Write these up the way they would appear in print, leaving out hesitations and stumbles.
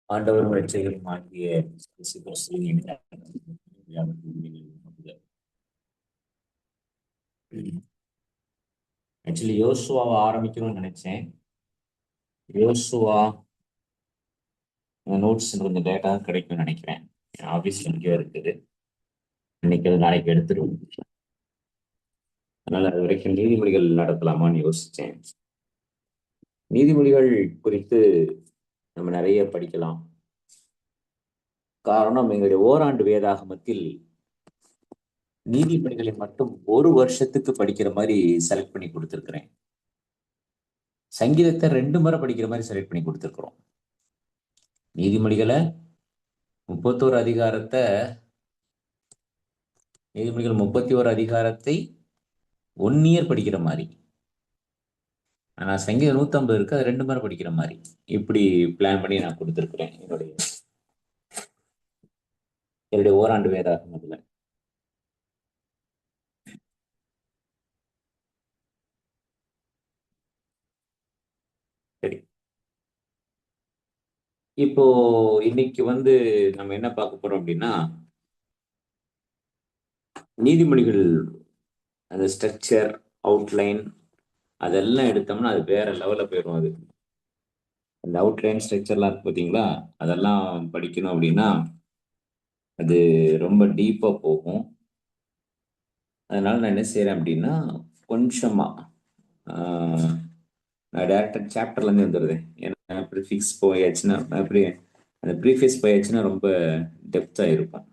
ஆண்டவரும் இரட்சகரும் ஆகிய இயேசு கிறிஸ்துவின் ஆக்சுவலி யோசுவாவை ஆரம்பிக்கணும்னு நினைச்சேன். யோசுவா நோட்ஸ் கொஞ்சம் டேட்டா கிடைக்கும்னு நினைக்கிறேன். ஆஃபீஸ்ல இங்கே இருக்குது. இன்னைக்கு அது நாளைக்கு எடுத்துருவோம். அதனால அது வரைக்கும் நீதிமொழிகள் நடத்தலாமான்னு யோசிச்சேன். நீதிமொழிகள் குறித்து நம்ம நிறைய படிக்கலாம். காரணம், எங்களுடைய ஓராண்டு வேதாகமத்தில் நீதிமொழிகளை மட்டும் ஒரு வருஷத்துக்கு படிக்கிற மாதிரி செலக்ட் பண்ணி கொடுத்துருக்கிறேன். சங்கீதத்தை 2 முறை படிக்கிற மாதிரி செலக்ட் பண்ணி கொடுத்துருக்குறோம். நீதிமொழிகளை 31 அதிகாரத்தை நீதிமொழிகள் 31 அதிகாரத்தை 1 இயர் படிக்கிற மாதிரி. ஆனா சங்கீதம் 150 இருக்கு, அது 2 முறை படிக்கிற மாதிரி. இப்படி பிளான் பண்ணி நான் கொடுத்துருக்குறேன் என்னுடைய ஓராண்டு வேதாகமத்துல. சரி, இப்போ இன்னைக்கு நம்ம என்ன பார்க்க போறோம் அப்படின்னா, நீதிமொழிகள் அந்த ஸ்ட்ரக்சர், அவுட்லைன் அதெல்லாம் எடுத்தோம்னா அது வேற லெவல்ல போயிடும். அது அந்த அவுட்லைன் ஸ்ட்ரக்சர்லாம் இருக்கு பார்த்தீங்களா, அதெல்லாம் படிக்கணும் அப்படின்னா அது ரொம்ப டீப்பா போகும். அதனால நான் என்ன செய்யறேன் அப்படின்னா, கொஞ்சமா நான் டேரக்டா சாப்டர்ல இருந்து வந்துடுறேன். ஏன்னா ப்ரிஃபிக்ஸ் போயாச்சுன்னா அப்படி அந்த ப்ரீஃபேஸ் போயாச்சுன்னா ரொம்ப டெப்தா இருக்கும்.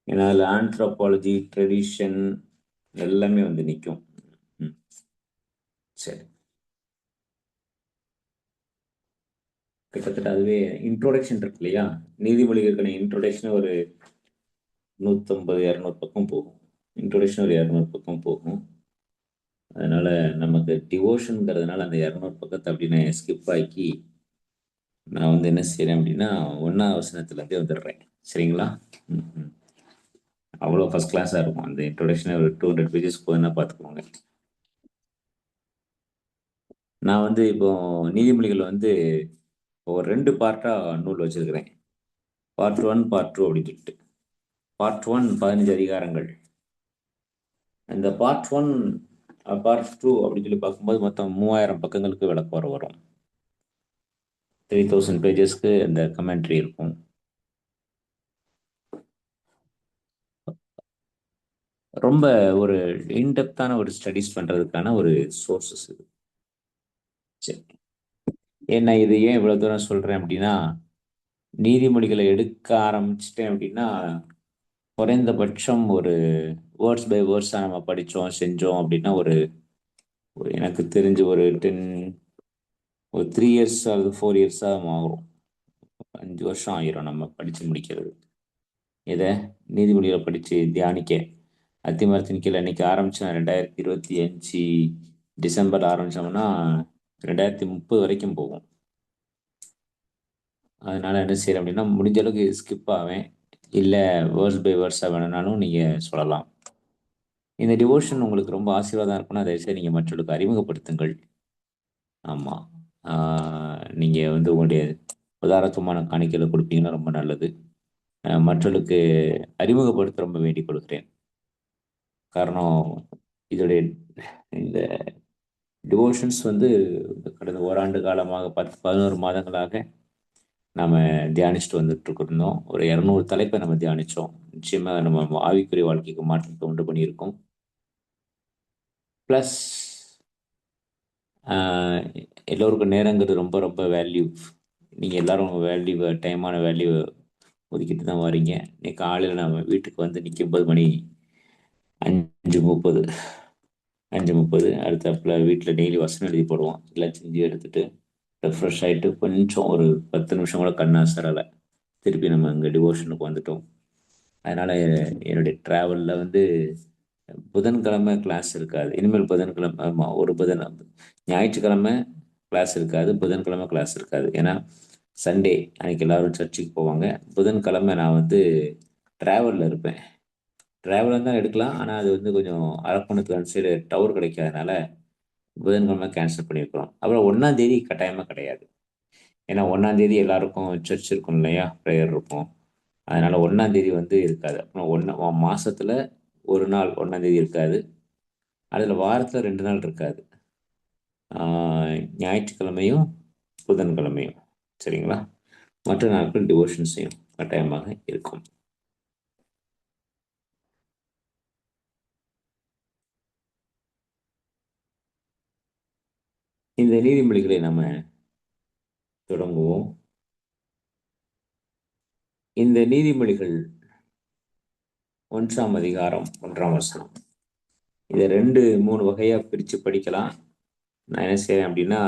ஏன்னா அதில் ஆந்த்ரோபாலஜி, ட்ரெடிஷன் எல்லாமே நிற்கும். சரி, கிட்டத்தட்ட அதுவே இன்ட்ரோடக்ஷன் இருக்கு இல்லையா, நீதிமொழிகளுக்கான இன்ட்ரோடக்ஷன் ஒரு 150-200 பக்கம் போகும். இன்ட்ரோடக்ஷன் ஒரு 200 பக்கம் போகும். அதனால நமக்கு டிவோஷனுங்கிறதுனால அந்த 200 பக்கத்தை அப்படின்னு ஸ்கிப் ஆக்கி நான் என்ன செய்யறேன் அப்படின்னா 1ஆம் வசனத்துல இருந்தே வந்துடுறேன். சரிங்களா? அவ்வளோ ஃபர்ஸ்ட் கிளாஸாக இருக்கும். அந்த இன்ட்ரோடக்ஷன் ஒரு 200 பேஜஸ் போதுன்னா பார்த்துக்கோங்க. நான் இப்போ நீதிமொழிகள் ஒரு 2 பார்ட்டா நூல் வச்சிருக்கிறேன். பார்ட் 1, பார்ட் 2 அப்படின்னு சொல்லிட்டு. பார்ட் 1 15 அதிகாரங்கள். இந்த பார்ட் 1 பார்ட் 2 அப்படின்னு சொல்லி பார்க்கும்போது மொத்தம் 3000 பக்கங்களுக்கு விளக்கம் வரும். 3000 பேஜஸ்க்கு அந்த கமெண்ட்ரி இருக்கும். ரொம்ப ஒரு இன்டெப்தான ஒரு ஸ்டடிஸ் பண்றதுக்கான ஒரு சோர்சஸ் இது. சரி, ஏன்னா இது ஏன் இவ்வளவு தூரம் சொல்றேன் அப்படின்னா, நீதிமொழிகளை எடுக்க ஆரம்பிச்சிட்டேன் அப்படின்னா குறைந்தபட்சம் ஒரு வேர்ட்ஸ் பை வேர்ட்ஸா நம்ம படிச்சோம் செஞ்சோம் அப்படின்னா எனக்கு தெரிஞ்சு ஒரு 3 இயர்ஸ் அல்லது 4 இயர்ஸா ஆகும். 5 வருஷம் ஆயிரும் நம்ம படிச்சு முடிக்கிறது. இதை நீதிமொழிகளை படிச்சு தியானிக்க. அத்திமரத்தின் கீழே இன்னைக்கு ஆரம்பிச்சோம், 2025 டிசம்பர் ஆரம்பிச்சோம்னா 2030 வரைக்கும் போகும். அதனால என்ன செய்யறேன் அப்படின்னா, முடிஞ்ச அளவுக்கு ஸ்கிப் ஆவேன். இல்லை வேர்ஸ் பை வேர்ஸாக வேணும்னாலும் நீங்கள் சொல்லலாம். இந்த டிவோஷன் உங்களுக்கு ரொம்ப ஆசீர்வாதம் இருக்குன்னா தயவுசெய்து நீங்கள் மற்றவர்களுக்கு அறிமுகப்படுத்துங்கள். ஆமாம், நீங்கள் உங்களுடைய உதாரணத்துவமான காணிக்கைகளை கொடுப்பீங்கன்னா ரொம்ப நல்லது. மற்றவர்களுக்கு அறிமுகப்படுத்த ரொம்ப வேண்டிக் கொள்கிறேன். காரணம், இதோடைய இந்த டிவோஷன்ஸ் கடந்த ஓராண்டு காலமாக 10-11 மாதங்களாக நாம் தியானிச்சுட்டு வந்துட்டு இருந்தோம். ஒரு 200 தலைப்பை நம்ம தியானித்தோம். நிச்சயமாக நம்ம ஆவிக்குரிய வாழ்க்கைக்கு மாற்றத்தை உண்டு பண்ணியிருக்கோம். ப்ளஸ் எல்லோருக்கும் நேரங்கிறது ரொம்ப ரொம்ப வேல்யூ. நீங்கள் எல்லாரும் உங்கள் டைமான வேல்யூ ஒதுக்கிட்டு தான் வாரீங்க. இன்னைக்கு காலையில் நான் வீட்டுக்கு வந்து நிற்கும்போது மணி 5:30. 5:30 அடுத்தாப்புல வீட்டில் டெய்லி வசனம் எழுதி போடுவோம். எல்லாம் செஞ்சு எடுத்துட்டு ரெஃப்ரெஷ் ஆகிட்டு கொஞ்சம் ஒரு 10 நிமிஷம் கூட கண்ணா சரலை திருப்பி நம்ம இங்கே டிவோஷனுக்கு வந்துட்டோம். அதனால் என்னுடைய ட்ராவலில் வந்து புதன்கிழமை கிளாஸ் இருக்காது. இனிமேல் புதன்கிழமை, ஆமாம், ஞாயிற்றுக்கிழமை கிளாஸ் இருக்காது, புதன்கிழமை கிளாஸ் இருக்காது. ஏன்னா சண்டே அன்னைக்கு எல்லாரும் சர்ச்சுக்கு போவாங்க. புதன்கிழமை நான் வந்து ட்ராவலில் இருப்பேன். ட்ராவலில் தான் எடுக்கலாம், ஆனால் அது வந்து கொஞ்சம் அரக்கோணத்துக்கு அந்த சைடு டவர் கிடைக்காதனால புதன்கிழமை கேன்சல் பண்ணியிருக்கிறோம். அப்புறம் 1ஆம் தேதி கட்டாயமாக கிடையாது. ஏன்னா 1ஆம் தேதி எல்லாருக்கும் சர்ச் இருக்கும் இல்லையா, ப்ரேயர் இருக்கும். அதனால 1ஆம் தேதி வந்து இருக்காது. அப்புறம் மாசத்துல ஒரு நாள் 1ஆம் தேதி இருக்காது. அதுல வாரத்துல 2 நாள் இருக்காது. ஞாயிற்றுக்கிழமையும் புதன்கிழமையும். சரிங்களா? மற்ற நாட்கள் டிவோஷன்ஸையும் கட்டாயமாக இருக்கும். இந்த நீதிமொழிகளை நம்ம தொடங்குவோம். இந்த நீதிமொழிகள் 1ஆம் அதிகாரம் 1ஆம் வசனம். இதை 2-3 வகையா பிரிச்சு படிக்கலாம். நான் என்ன செய்றேன் அப்படின்னா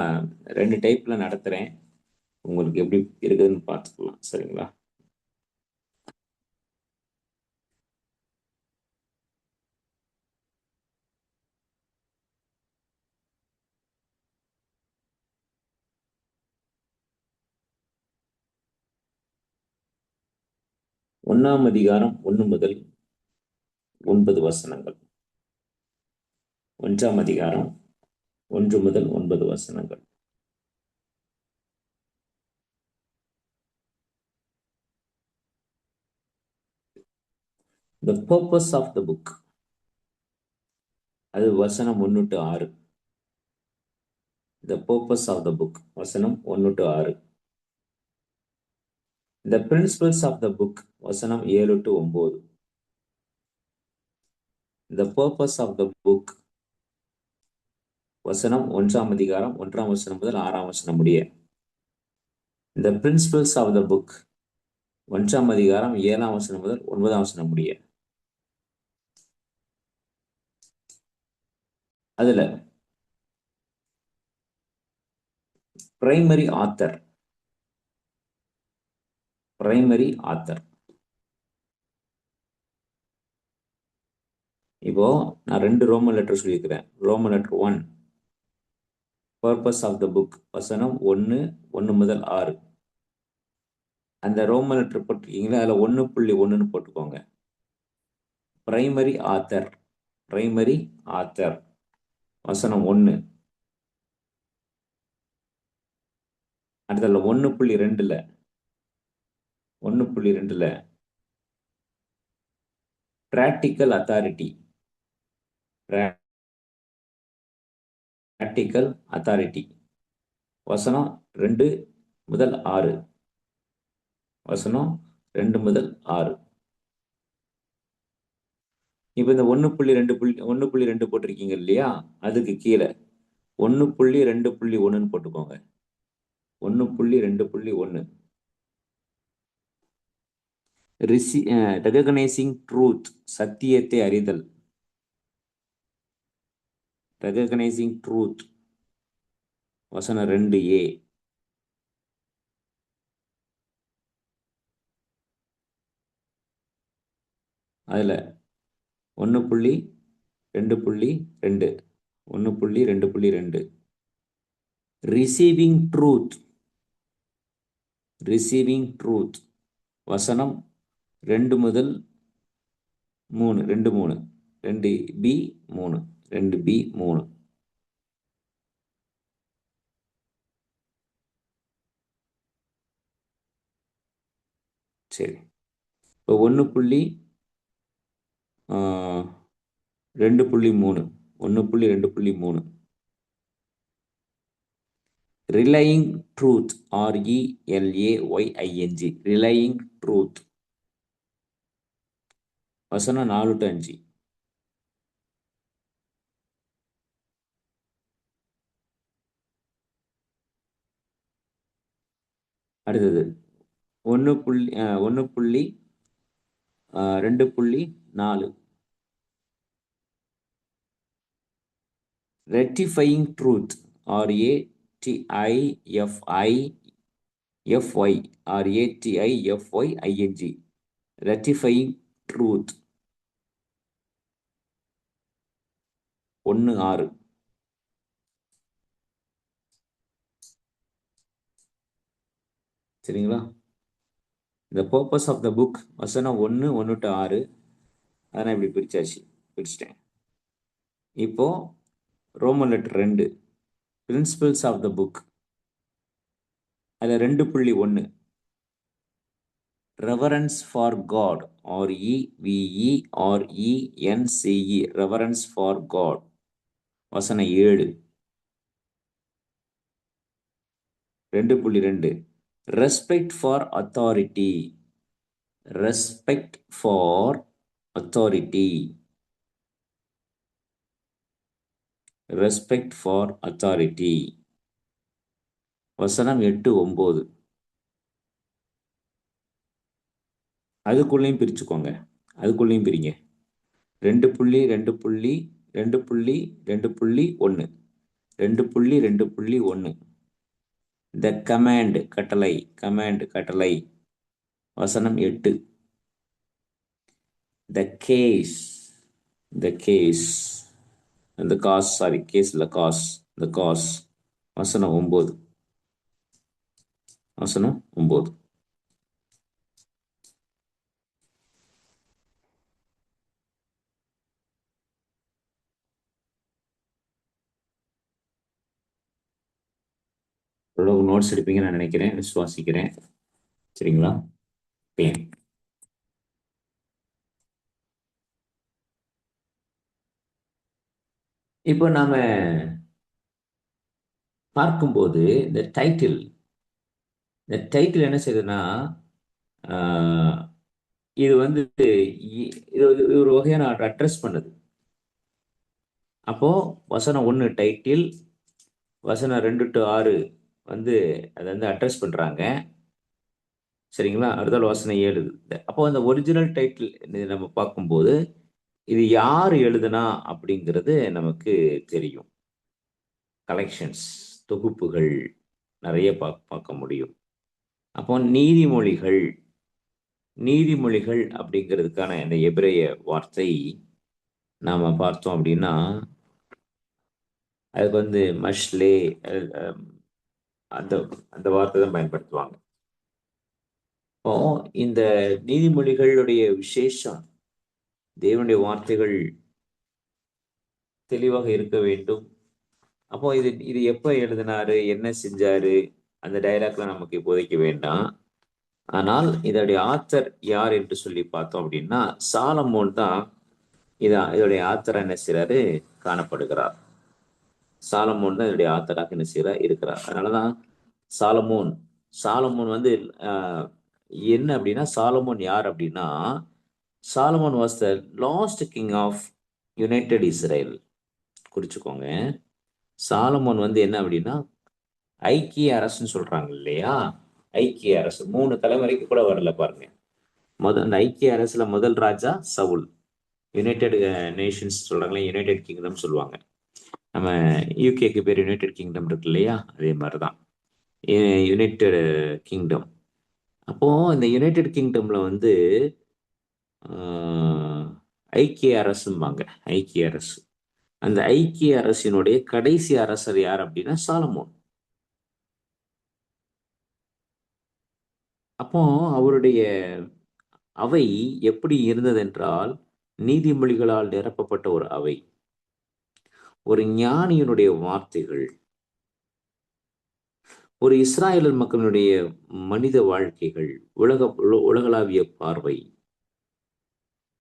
2 டைப்ல நடத்துறேன். உங்களுக்கு எப்படி இருக்குதுன்னு பார்த்துக்கலாம். சரிங்களா? ஒன்னாம் அதிகாரம் 1 முதல் 9 வசனங்கள். 1ஆம் அதிகாரம் 1 முதல் 9 வசனங்கள். The purpose of the book. அது வசனம் 1-6. The purpose of the book. வசனம் 1-6. The principles of the book. வசனம் 7-9. The purpose of the book. வசனம் 1ஆம் அதிகாரம் 1ஆம் வசனம் முதல் 6ஆம் வசனம் முடிய. The principles of the book. 1ஆம் அதிகாரம் 7ஆம் வசனம் முதல் 9ஆம் வசனம் முடிய. அதுல பிரைமரி ஆத்தர். இப்போ நான் 2 ரோமன் லெட்டர் சொல்லியிருக்கிறேன். Roman letter 1, purpose of the book, வசனம் 1 முதல் 6. அந்த ரோமன் லெட்டர் போட்டிருக்கீங்களா, அதில் 1.1ன்னு போட்டுக்கோங்க. பிரைமரி ஆத்தர் வசனம் 1. அடுத்ததுல 1.2ல பிராக்டிக்கல் அத்தாரிட்டி வசனம் 2-6. வசனம் 2-6. இப்போ இந்த 1.2 போட்டிருக்கீங்க இல்லையா, அதுக்கு கீழே 1.2.1ன்னு போட்டுக்கோங்க. 1.2.1. ரெகக்னைசிங் ட்ரூத், சத்தியத்தை அறிதல். ரெகக்னைசிங் ட்ரூத் வசனம் 2a. அதுல 1.2.2. 1.2.2. ரிசீவிங் ட்ரூத் வசனம் 2-3. 2b3. சரி, இப்போ 1.2.3. 1.2.3. Relying truth, RELAYING. Relying truth வசனம் 4-5. அடுத்தது 1.2.4 rectifying truth. RATIFIFY rectifying truth. 1:6. சரிங்களா? இந்த பர்பஸ் ஆஃப் த புக் வசனம் 1:1-6. அதனால் இப்படி பிரிச்சிட்டேன். இப்போ Roman letter 2 principles of the book. அதில் 2.1 reverence for God. REVERENCE reverence for God. வசனம் 7. 2.2 respect for authority. Respect for authority. Respect for authority. வசனம் 8-9. அதுக்குள்ளேயும் பிரிச்சுக்கோங்க. அதுக்குள்ளேயும் பிரிங்க. 2.2.2.1 2.2.1 த கமாண்ட் கட்டளை. கட்டளை. வசனம் 8. The case. அந்த காஸ். கேஸ் இல்ல, காஸ். The cause. வசனம் 9. நோட்ஸ் எடுப்பீங்க நான் நினைக்கிறேன், விசுவாசிக்கிறேன். சரிங்களா? இப்போ நாம பார்க்கும்போது இந்த டைட்டில் என்ன செய்யுதுன்னா, இது வந்து இது ஒரு வகையான அட்ரஸ் பண்ணுது. அப்போ வசனம் 1 டைட்டில், வசனம் 2-6 வந்து அதை வந்து அட்ரஸ் பண்றாங்க. சரிங்களா? அடுத்த வசனம் 7. அப்போ அந்த ஒரிஜினல் டைட்டில் நம்ம பார்க்கும்போது இது யார் எழுதுனா அப்படிங்கிறது நமக்கு தெரியும். கலெக்ஷன்ஸ், தொகுப்புகள் நிறைய பார்க்க முடியும். அப்போ நீதிமொழிகள் அப்படிங்கிறதுக்கான இந்த எபிரேய வார்த்தை நாம பார்த்தோம் அப்படின்னா, அதுக்கு வந்து மஷ்லே அந்த அந்த வார்த்தை தான் பயன்படுத்துவாங்க. இப்போ இந்த நீதிமொழிகளுடைய விசேஷம், தேவனுடைய வார்த்தைகள் தெளிவாக இருக்க வேண்டும். அப்போ இது எப்ப எழுதினாரு, என்ன செஞ்சாரு, அந்த டைலாக்லாம் நமக்கு இப்போதைக்கு வேண்டாம். ஆனால் இதோடைய ஆத்தர் யார் என்று சொல்லி பார்த்தோம் அப்படின்னா, சாலமோன் தான் இதோடைய ஆத்தரா என்ன செய்றாரு, காணப்படுகிறார். சாலமோன் தான் இதோடைய ஆத்தராக என்ன செய்றார், இருக்கிறார். அதனாலதான் சாலமோன் வந்து என்ன அப்படின்னா, சாலமோன் யார் அப்படின்னா, Solomon was the last king of united Israel. குறிச்சுக்கோங்க. சாலமோன் வந்து என்ன அப்படின்னா, ஐக்கிய அரசுன்னு சொல்றாங்க இல்லையா, ஐக்கிய அரசு 3 தலைமுறைக்கு கூட வரல பாருங்க. அந்த ஐக்கிய அரசுல முதல் ராஜா சவுல். யுனைடெட் நேஷன்ஸ் சொல்றாங்களே, யுனைடெட் கிங்டம் சொல்லுவாங்க. நம்ம யூகேக்கு பேர் யுனைடெட் கிங்டம் இருக்கு இல்லையா, அதே மாதிரிதான் யுனைடெட் கிங்டம். அப்போ இந்த யுனைடெட் கிங்டம்ல வந்து ஐக்கிய அரசும்பாங்க. ஐக்கிய அரசு. அந்த ஐக்கிய அரசினுடைய கடைசி அரசர் யார் அப்படின்னா சாலமோன். அப்போ அவருடைய அவை எப்படி இருந்ததென்றால், நீதிமொழிகளால் நிரப்பப்பட்ட ஒரு அவை. ஒரு ஞானியினுடைய வார்த்தைகள், ஒரு இஸ்ராயல் மக்களுடைய மனித வாழ்க்கைகள், உலகளாவிய பார்வை.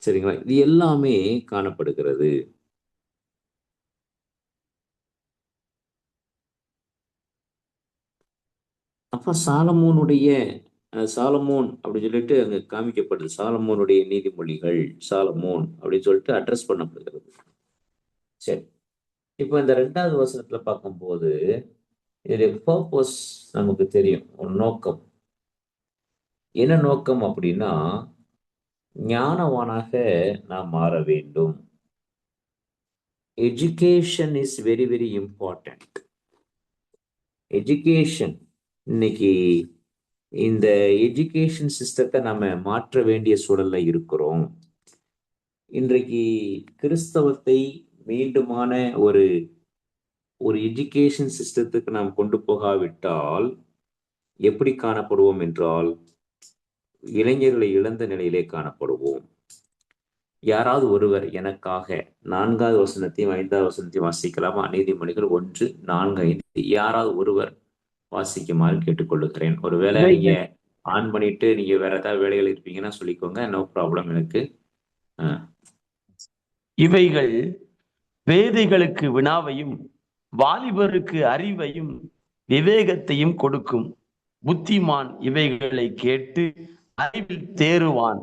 சரிங்களா? இது எல்லாமே காணப்படுகிறது. அப்ப சாலமோன் அப்படின்னு சொல்லிட்டு அங்க காமிக்கப்படுது. சாலமோனுடைய நீதிமொழிகள், சாலமோன் அப்படின்னு சொல்லிட்டு அட்ரஸ் பண்ணப்படுகிறது. சரி, இப்ப இந்த 2வது வசனத்துல பார்க்கும்போது இதோடைய பர்பஸ் நமக்கு தெரியும், ஒரு நோக்கம். என்ன நோக்கம் அப்படின்னா, ஞானவானாக நாம் மாற வேண்டும். Education is very very important. Education இன்னைக்கு இந்த எஜுகேஷன் சிஸ்டத்தை நம்ம மாற்ற வேண்டிய சூழல்ல இருக்கிறோம். இன்றைக்கு கிறிஸ்தவத்தை மீண்டுமான ஒரு ஒரு எஜுகேஷன் சிஸ்டத்துக்கு நாம் கொண்டு போகாவிட்டால் எப்படி காணப்படுவோம் என்றால், இளைஞர்களை இழந்த நிலையிலே காணப்படுவோம். யாராவது ஒருவர் எனக்காக 4வது வசனத்தையும் 5வது வசனத்தையும் வாசிக்கலாமா? நீதிமொழிகள் 1:4-5 யாராவது ஒருவர் வாசிக்குமாறு கேட்டுக்கொள்ளுகிறேன். ஒருவேளை நீங்க இவைகள் ஆன் பண்ணிட்டு நீங்க வேற ஏதாவது வேலைகள் இருப்பீங்கன்னா சொல்லிக்கோங்க. நோ ப்ராப்ளம் எனக்கு. இவைகள் பேதைகளுக்கு வினாவையும் வாலிபருக்கு அறிவையும் விவேகத்தையும் கொடுக்கும். புத்திமான் இவைகளை கேட்டு அறிவில் தேறுவான்.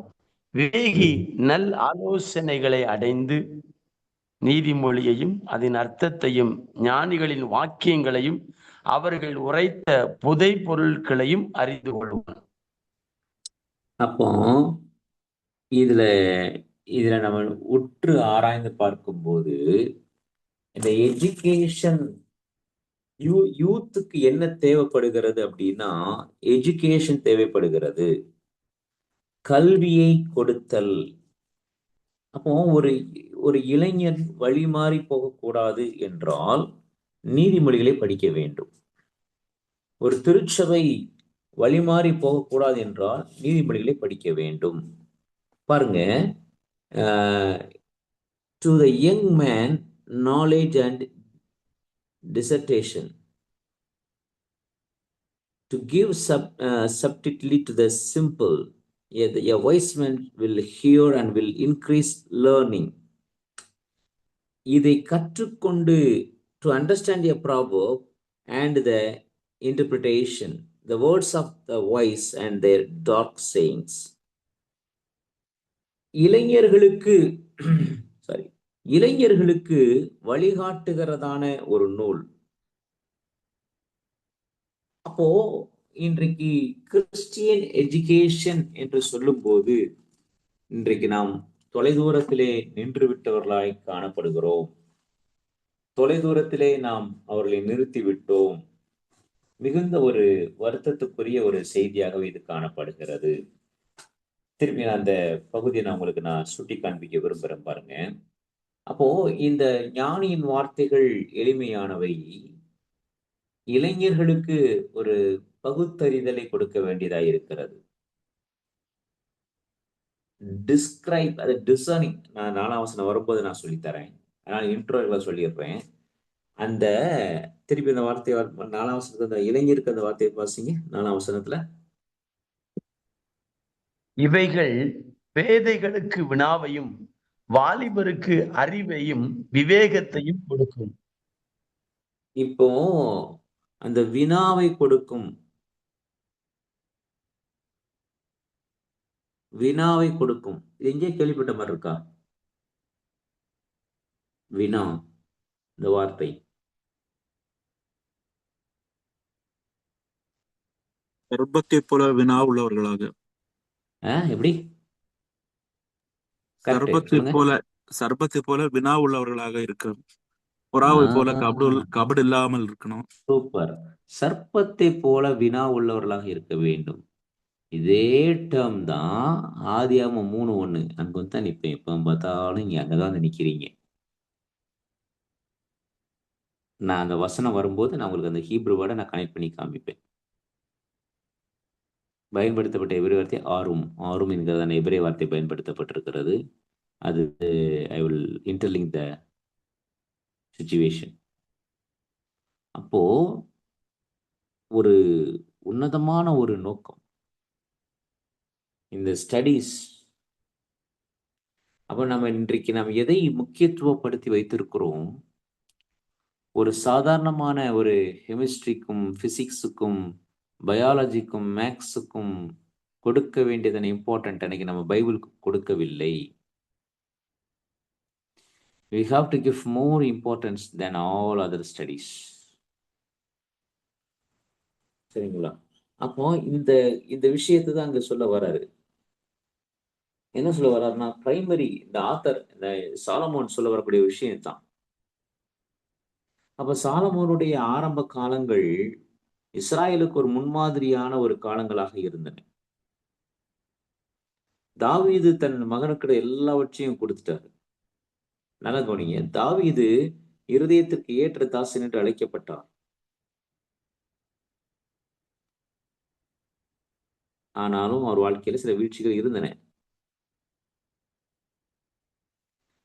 விவேகி ம். நல் ஆலோசனைகளை அடைந்து நீதிமொழியையும் அதன் அர்த்தத்தையும் ஞானிகளின் வாக்கியங்களையும் அவர்கள் உரைத்த புதை பொருட்களையும் அறிந்து கொள்வான். அப்போ இதுல இதுல நம்ம உற்று ஆராய்ந்து பார்க்கும்போது இந்த எஜுகேஷன் யூத்துக்கு என்ன தேவைப்படுகிறது அப்படின்னா, எஜுகேஷன் தேவைப்படுகிறது. கல்வியை கொடுத்தல். அப்போ ஒரு ஒரு இளைஞன் வழிமாறி போகக்கூடாது என்றால் நீதிமொழிகளை படிக்க வேண்டும். ஒரு திருச்சபை வழிமாறி போகக்கூடாது என்றால் நீதிமொழிகளை படிக்க வேண்டும். பாருங்க, to the young man knowledge and dissertation, to give subtlety to the simple. A wise man will hear and will increase learning. இதை கற்றுக்கொண்டு to understand a proverb and the interpretation, the words of the wise and their dark sayings. இளைஞர்களுக்கு sorry இளைஞர்களுக்கு வழிகாட்டுகிறதான ஒரு நூல். அப்போ இன்றைக்கு Christian education என்று சொல்லும்போது இன்றைக்கு நாம் தொலைதூரத்திலே நின்று விட்டவர்களாய் காணப்படுகிறோம். தொலைதூரத்திலே நாம் அவர்களை நிறுத்தி விட்டோம். மிகுந்த ஒரு வருத்தத்துக்குரிய ஒரு செய்தியாகவே இது காணப்படுகிறது. திரும்பி அந்த பகுதியை நான் சுட்டி காண்பிக்க விரும்புறேன் பாருங்க. அப்போ இந்த ஞானியின் வார்த்தைகள் எளிமையானவை. இளைஞர்களுக்கு ஒரு பகுத்தறிதலை கொடுக்க வேண்டியதாக இருக்கிறது. டிஸ்கிரைப் அது டிசர்னிங். நான் 4ஆம் வசனம் வரும்போது நான் சொல்லித்தரேன். அதனால இன்ட்ரோல சொல்லிடுறேன். அந்த திருப்பி அந்த வார்த்தையை 4ஆம் வசனத்துல அந்த இளைஞருக்கு அந்த வார்த்தையை வாசிங்க. 4ஆம் வசனத்துல இவைகள் பேதைகளுக்கு வினாவையும் வாலிபருக்கு அறிவையும் விவேகத்தையும் கொடுக்கும். இப்போ அந்த வினாவை கொடுக்கும். வினாவை கொடுக்கும். இது எங்கேயே கேள்விப்பட்ட மாதிரி இருக்கா? வினா, இந்த வார்த்தை. சர்ப்பத்தைப் போல வினா உள்ளவர்களாக. எப்படி? கரெக்ட் சர்ப்பத்தைப் சொல்லுங்க. போல சர்ப்பத்தைப் போல வினா உள்ளவர்களாக இருக்கணும். புறாவை போல கபடு இல்லாமல் இருக்கணும். சூப்பர். சர்ப்பத்தை போல வினா உள்ளவர்களாக இருக்க வேண்டும். இதே டேர்ம் தான் ஆதியாகமம் 3:1. அங்க வந்து தான் நிற்பேன். எப்போ பார்த்தாலும் நீங்க அங்கதான் வந்து நிக்கிறீங்க. நான் அந்த வசனம் வரும்போது நான் உங்களுக்கு அந்த ஹீப்ரு வேர்டை நான் கனெக்ட் பண்ணி காமிப்பேன். பயன்படுத்தப்பட்ட எபிரேய வார்த்தை ஆரும். ஆரும் என்கிறதான எபிரேய வார்த்தை பயன்படுத்தப்பட்டிருக்கிறது. அது I will interlink the situation. அப்போ ஒரு உன்னதமான ஒரு நோக்கம் இந்த ஸ்டடீஸ். அப்போ நம்ம இன்றைக்கு நாம் எதை முக்கியத்துவப்படுத்தி வைத்திருக்கிறோம்? ஒரு சாதாரணமான ஒரு கெமிஸ்ட்ரிக்கும் பிசிக்ஸுக்கும் பயாலஜிக்கும் மேக்ஸுக்கும் கொடுக்க வேண்டியதன் இம்பார்ட்டன்ட் அன்னைக்கு நம்ம பைபிளுக்கு கொடுக்கவில்லை. We have to give more importance than all other studies. சரிங்களா? அப்போ இந்த இந்த விஷயத்தை தான் அங்க சொல்ல வர்றாரு. என்ன சொல்ல வர்றாருன்னா, பிரைமரி இந்த ஆத்தர் இந்த சாலமோன் சொல்ல வரக்கூடிய விஷயம் தான். அப்ப சாலமோனுடைய ஆரம்ப காலங்கள் இஸ்ராயலுக்கு ஒரு முன்மாதிரியான ஒரு காலங்களாக இருந்தன. தாவீது தன் மகனுக்கு எல்லாவற்றையும் கொடுத்துட்டாரு. நல்லா கவனிங்க. தாவீது இருதயத்திற்கு ஏற்ற தாசன் என்று அழைக்கப்பட்டார். ஆனாலும் அவர் வாழ்க்கையில சில வீழ்ச்சிகள் இருந்தன.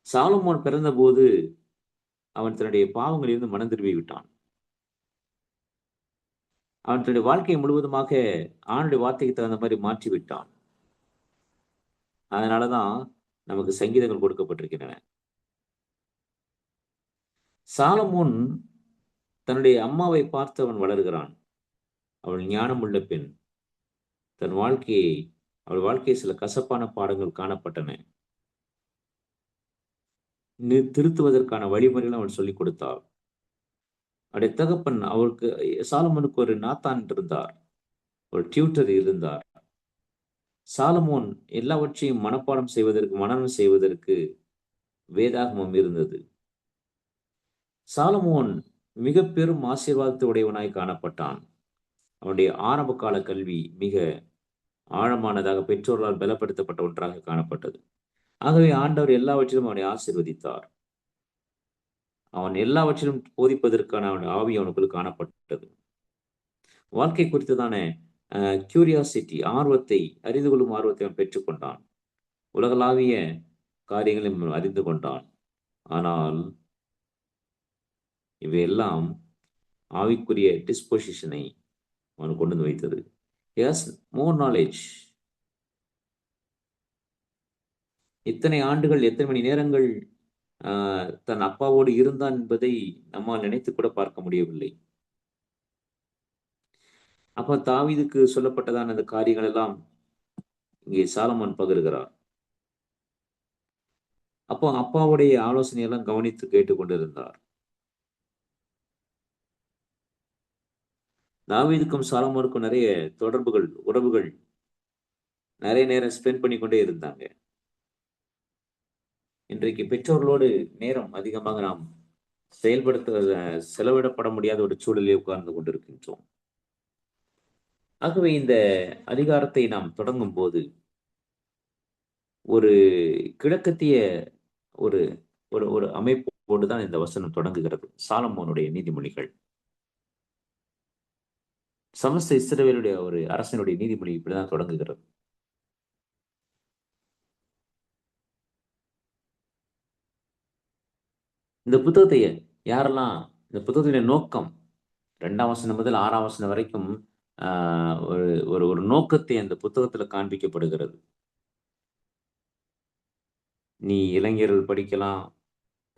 சாலமோன் பிறந்தபோது அவன் தன்னுடைய பாவங்களிலிருந்து மனம் திரும்பி விட்டான். அவன் தன்னுடைய வாழ்க்கையை முழுவதுமாக ஆண்டுடைய வார்த்தைக்கு தகுந்த மாதிரி மாற்றி விட்டான். அதனாலதான் நமக்கு சங்கீதங்கள் கொடுக்கப்பட்டிருக்கின்றன. சாலமோன் தன்னுடைய அம்மாவை பார்த்து அவன் வளர்கிறான். அவள் ஞானமுள்ள பெண். அவள் வாழ்க்கையை சில கசப்பான பாடங்கள் காணப்பட்டன. திருத்துவதற்கான வழிமுறைகளை அவள் சொல்லிக் கொடுத்தாள். அவருடைய தகப்பன் அவருக்கு சாலமோனுக்கு ஒரு நாத்தான் இருந்தார். ஒரு டியூட்டர் இருந்தார். சாலமோன் எல்லாவற்றையும் மனனம் செய்வதற்கு வேதாகமம் இருந்தது. சாலமோன் மிக பெரும் ஆசீர்வாதத்தை உடையவனாய் காணப்பட்டான். அவனுடைய ஆரம்ப கால கல்வி மிக ஆழமானதாக பெற்றோர்களால் பலப்படுத்தப்பட்ட ஒன்றாக காணப்பட்டது. ஆகவே ஆண்டவர் எல்லாவற்றிலும் அவனை ஆசீர்வதித்தார். அவன் எல்லாவற்றிலும் போதிப்பதற்கான அவன் ஆவி அவனுக்குள் காணப்பட்டது. வாழ்க்கை குறித்ததான கியூரியாசிட்டி, அறிந்து கொள்ளும் ஆர்வத்தை அவன் பெற்றுக்கொண்டான். உலகளாவிய காரியங்களையும் அறிந்து கொண்டான். ஆனால் இவையெல்லாம் ஆவிக்குரிய டிஸ்பொசிஷனை அவன் கொண்டு வந்து வைத்தது. Yes, more knowledge. எத்தனை ஆண்டுகள், எத்தனை மணி நேரங்கள் தன் அப்பாவோடு இருந்தான் என்பதை நம்மால் நினைத்து கூட பார்க்க முடியவில்லை. அப்ப தாவீதுக்கு சொல்லப்பட்டதான அந்த காரியங்கள் எல்லாம் இங்கே சாலமோன் பகிர்கிறார். அப்போ அப்பாவுடைய ஆலோசனையெல்லாம் கவனித்து கேட்டுக்கொண்டிருந்தார். தாவீதுக்கும் சாலமோனுக்கும் நிறைய தொடர்புகள், உறவுகள், நிறைய நேரம் ஸ்பெண்ட் பண்ணி கொண்டே இருந்தாங்க. இன்றைக்கு பெற்றோர்களோடு நேரம் அதிகமாக நாம் செலவிடப்பட முடியாத ஒரு சூழலில் உட்கார்ந்து கொண்டிருக்கின்றோம். ஆகவே இந்த அதிகாரத்தை நாம் தொடங்கும் போது ஒரு கிழக்கத்திய ஒரு ஒரு ஒரு அமைப்போடு தான் இந்த வசனம் தொடங்குகிறது. சாலமோனுடைய நீதிமொழிகள், சமஸ்த இஸ்ரவேலுடைய ஒரு அரசனுடைய நீதிமொழி இப்படிதான் தொடங்குகிறது. இந்த புத்தகத்தை யாரெல்லாம், இந்த புத்தகத்தினுடைய நோக்கம் 2ஆம் வசனம் முதல் 6ஆம் வசனம் வரைக்கும் ஒரு ஒரு ஒரு நோக்கத்தை அந்த புத்தகத்துல காண்பிக்கப்படுகிறது. நீ இளைஞர்கள் படிக்கலாம்.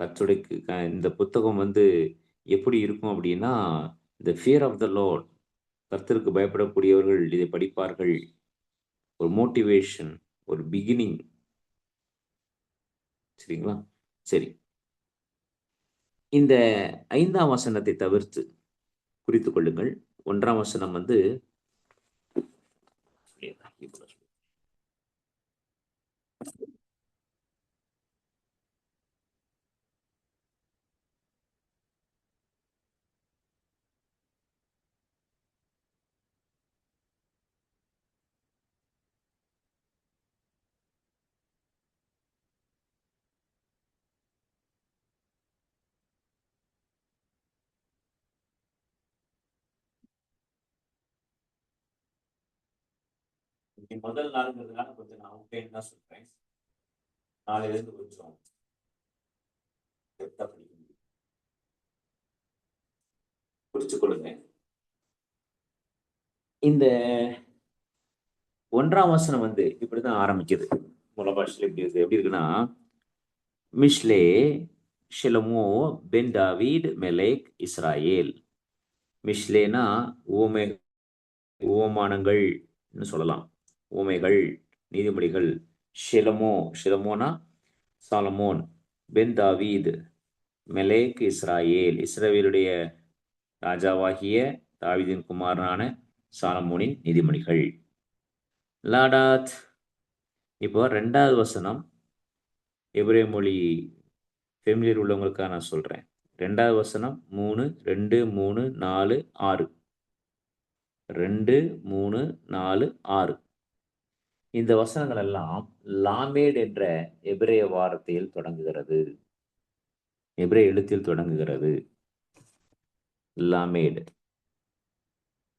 கர்த்தருக்கு இந்த புத்தகம் எப்படி இருக்கும் அப்படின்னா, இந்த ஃபியர் ஆஃப் த லார்ட், கர்த்தருக்கு பயப்படக்கூடியவர்கள் இதை படிப்பார்கள். ஒரு மோட்டிவேஷன், ஒரு பிகினிங். சரிங்களா? சரி. இந்த 5ஆம் வசனத்தை தவிர்த்து குறித்துக் கொள்ளுங்கள். 1ஆம் வசனம் முதல் நாளுங்கிறதுனால கொஞ்சம் நான் அவுட்லைன் தான் சொல்றேன். நாளையிலிருந்து கொஞ்சம் டெப்தா படிக்க முடியும். குறித்துக் கொள்ளுங்க. இந்த 1ஆம் வசனம் இப்படிதான் ஆரம்பிக்குது. மூலபாஷையில் எப்படி இருக்குன்னா, மிஷ்லே ஷெலமோ பென் தாவீத் மெலேக் இஸ்ராயேல். மிஷ்லேனா உவமானங்கள்னு சொல்லலாம். உவமைகள், நீதிமொழிகள். ஷெலமோனா சாலமோன், பென் தாவீத், மெலேக் இஸ்ராயேல், இஸ்ரவேலுடைய ராஜாவாகிய தாவீதின் குமாரனான சாலமோனின் நீதிமொழிகள். லாடாத். இப்போ 2வது வசனம் எபிரேய மொழி ஃபெமிலியர் உள்ளவங்களுக்காக நான் சொல்றேன். 2வது வசனம் 3, 2, 3, 4, 6. 2, 3, 4, 6. இந்த வசனங்கள் எல்லாம் லாமேட் என்ற எபிரேய வார்த்தையில் தொடங்குகிறது. எபிரேய எழுத்தில் தொடங்குகிறது. லாமேட்.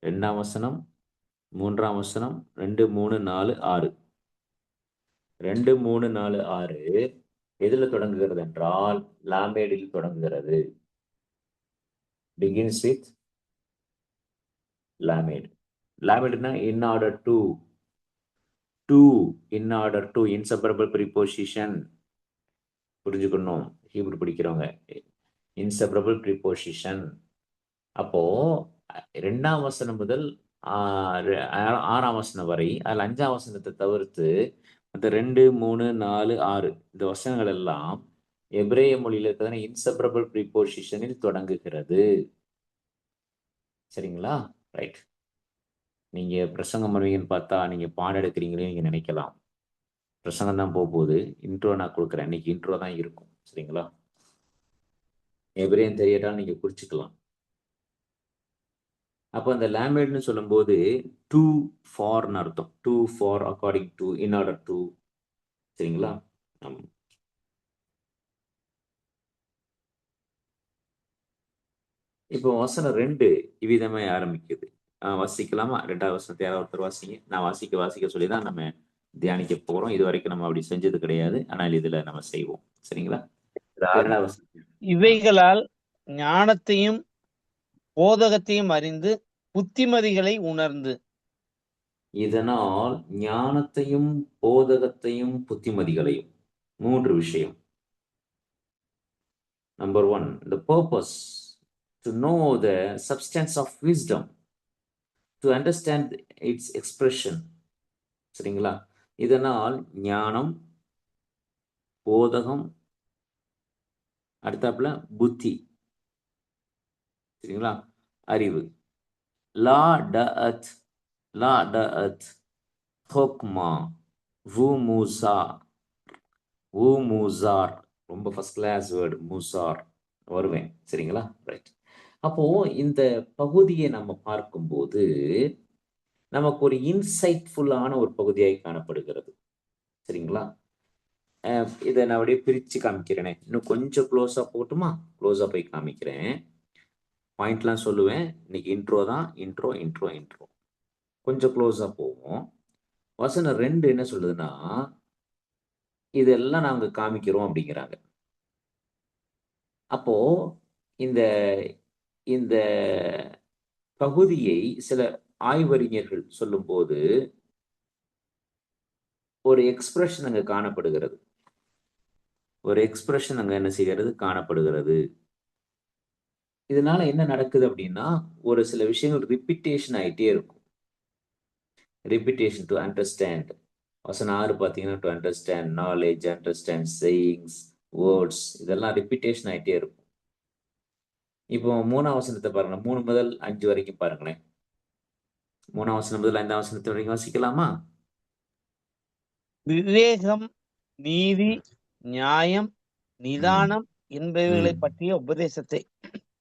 2ஆம் வசனம், 3ஆம் வசனம், 2, 3, 4, 6. 2, 3, 4, 6 எதுல தொடங்குகிறது என்றால் லாமேடில் தொடங்குகிறது. begins with லாமேட். லாமேட்னா in order to, in order to, inseparable preposition. புரிஞ்சுக்கணும் ஹீப்ரு படிக்கிறவங்க. inseparable preposition. அப்போ 2ஆம் வசனம் முதல் 6ஆம் வசனம் வரை, அதில் 5ஆம் வசனத்தை தவிர்த்து மற்ற 2, 3, 4, 6 இந்த வசனங்கள் எல்லாம் எபிரேய மொழியில இருக்கிற இன்செப்பரபிள் ப்ரீபோசிஷனில் தொடங்குகிறது. சரிங்களா? ரைட். நீங்க பிரசங்கம் பண்ணுவீங்கன்னு பார்த்தா நீங்க பாடம் எடுக்கிறீங்களே நீங்க நினைக்கலாம். பிரசங்கம் தான் போகுது. இன்ட்ரோ நான் கொடுக்குறேன். இன்னைக்கு இன்ட்ரோ தான் இருக்கும். சரிங்களா? எபிரேயம் தெரியட்டாலும் நீங்க குறிச்சுக்கலாம். அப்போ அந்த லாமேட்னு சொல்லும்போது டு ஃபார்னு அர்த்தம். To for, according to, in order to. சரிங்களா? இப்போ வசனம் 2 இவ்விதமே ஆரம்பிக்குது. வாசிக்கலாமா? 2வது வசனத்தை யாராவது ஒருத்தர் வாசிங்க. நான் வாசிக்க சொல்லி தான் நம்ம தியானிக்க போறோம். இது வரைக்கும் நம்ம அப்படி செஞ்சது கிடையாது. ஆனால் இதுல நம்ம செய்வோம். சரிங்களா? 2வது வசனம். இவைகளால் ஞானத்தையும் போதகத்தையும் அறிந்து புத்திமதிகளை உணர்ந்து. இதனால் ஞானத்தையும் போதகத்தையும் புத்திமதிகளையும். 3 விஷயம். Number 1, the purpose to know the substance of wisdom, to understand its expression. சரிங்களா? இதனால் ஞானம், போதகம், அடுத்தாப்புல புத்தி. சரிங்களா? அறிவு. லா டஅத், லா டஅத், ஹுக்மா, வு மூசா, வு மூசார். ரொம்ப ஃபர்ஸ்ட் கிளாஸ் வேர்டு மூசார். வருவேன். சரிங்களா? ரைட். அப்போ இந்த பகுதியை நம்ம பார்க்கும்போது நமக்கு ஒரு இன்சைட்ஃபுல்லான ஒரு பகுதியாய் காணப்படுகிறது. சரிங்களா? இதை நான் அப்படியே பிரிச்சு காமிக்கிறேனே. இன்னும் கொஞ்சம் க்ளோஸா போட்டுமா? க்ளோஸா போய் காமிக்கிறேன். பாயிண்ட்லாம் சொல்லுவேன். இன்னைக்கு இன்ட்ரோ தான். Intro intro intro. கொஞ்சம் க்ளோஸா போவோம். வசனம் 2 என்ன சொல்லுதுன்னா, இதெல்லாம் நாங்க காமிக்கிறோம் அப்படிங்கிறாங்க. அப்போ இந்த இந்த பகுதியை சில ஆய்வறிஞர்கள் சொல்லும்போது ஒரு எக்ஸ்பிரஷன் அங்க காணப்படுகிறது. ஒரு எக்ஸ்பிரஷன் அங்க என்ன செய்கிறது? காணப்படுகிறது. இதனால என்ன நடக்குது அப்படின்னா, ஒரு சில விஷயங்கள் ரிப்பீட்டேஷன் ஆயிட்டே இருக்கும். Repetition to understand. வசனம் 6 பார்த்தீங்கன்னா, to understand knowledge, understand sayings, words, இதெல்லாம் ரிப்பீட்டேஷன் ஆயிட்டே இருக்கும். இப்போ 3ஆம் வசனத்தை பாருங்க. 3 முதல் 5 வரைக்கும் பாருங்களேன். 3ஆம் வசனம் முதல் 5ஆம் வசனத்து வரைக்கும் வாசிக்கலாமா? விவேகம், நீதி, நியாயம், நிதானம் என்பவைகளை பற்றிய உபதேசத்தை